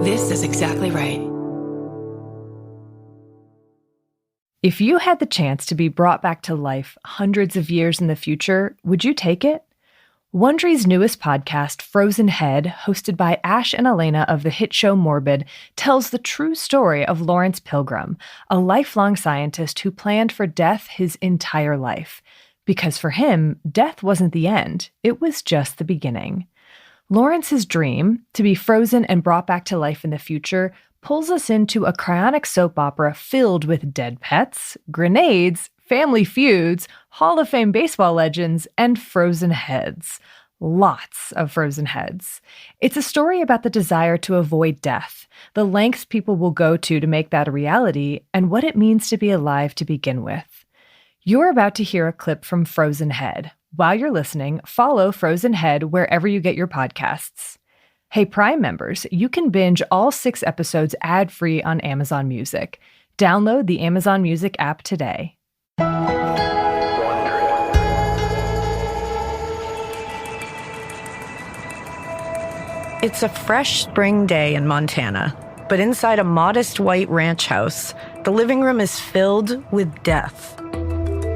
This is exactly right. If you had the chance to be brought back to life hundreds of years in the future, would you take it? Wondery's newest podcast, Frozen Head, hosted by Ash and Alaina of the hit show Morbid, tells the true story of Laurence Pilgeram, a lifelong scientist who planned for death his entire life. Because for him, death wasn't the end, it was just the beginning. Laurence's dream, to be frozen and brought back to life in the future, pulls us into a cryonic soap opera filled with dead pets, grenades, family feuds, Hall of Fame baseball legends, and frozen heads. Lots of frozen heads. It's a story about the desire to avoid death, the lengths people will go to make that a reality, and what it means to be alive to begin with. You're about to hear a clip from Frozen Head. While you're listening, follow Frozen Head wherever you get your podcasts. Hey, Prime members, you can binge all 6 episodes ad-free on Amazon Music. Download the Amazon Music app today. It's a fresh spring day in Montana, but inside a modest white ranch house, the living room is filled with death.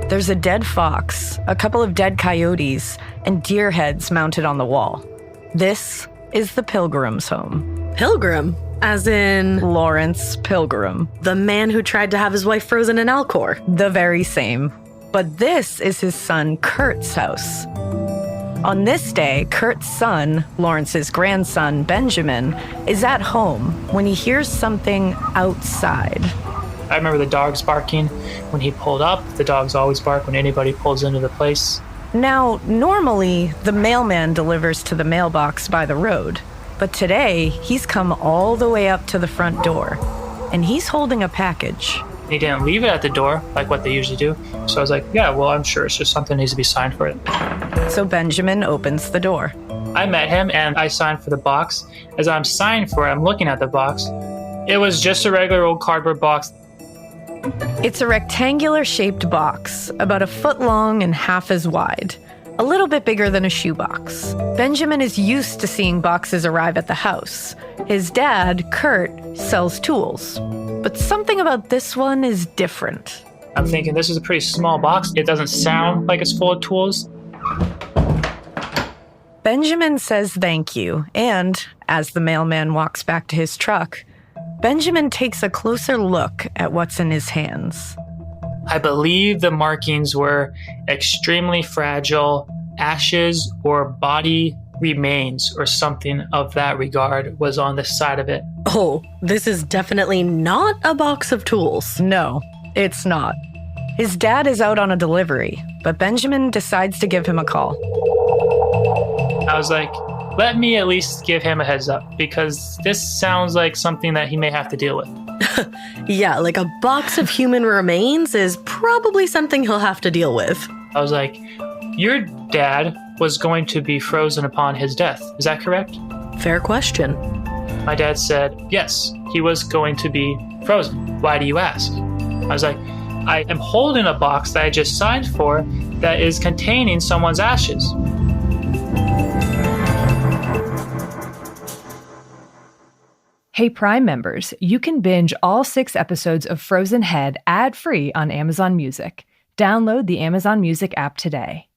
There's a dead fox, a couple of dead coyotes, and deer heads mounted on the wall. This is the Pilgrim's home. Pilgrim? As in... Laurence Pilgeram. The man who tried to have his wife frozen in Alcor. The very same. But this is his son Kurt's house. On this day, Kurt's son, Laurence's grandson, Benjamin, is at home when he hears something outside. I remember the dogs barking when he pulled up. The dogs always bark when anybody pulls into the place. Now, normally, the mailman delivers to the mailbox by the road. But today, he's come all the way up to the front door, and he's holding a package. He didn't leave it at the door like what they usually do. So I was like, yeah, well, I'm sure it's just something needs to be signed for it. So Benjamin opens the door. I met him and I signed for the box. As I'm signing for it, I'm looking at the box. It was just a regular old cardboard box. It's a rectangular-shaped box, about 1 foot long and half as wide. A little bit bigger than a shoebox. Benjamin is used to seeing boxes arrive at the house. His dad, Kurt, sells tools. But something about this one is different. I'm thinking this is a pretty small box. It doesn't sound like it's full of tools. Benjamin says thank you, and as the mailman walks back to his truck, Benjamin takes a closer look at what's in his hands. I believe the markings were extremely fragile, ashes or body remains or something of that regard was on the side of it. Oh, this is definitely not a box of tools. No, it's not. His dad is out on a delivery, but Benjamin decides to give him a call. I was like, let me at least give him a heads up because this sounds like something that he may have to deal with. Yeah, like a box of human remains is probably something he'll have to deal with. I was like, your dad was going to be frozen upon his death. Is that correct? Fair question. My dad said, yes, he was going to be frozen. Why do you ask? I was like, I am holding a box that I just signed for that is containing someone's ashes. Hey, Prime members, you can binge all 6 episodes of Frozen Head ad-free on Amazon Music. Download the Amazon Music app today.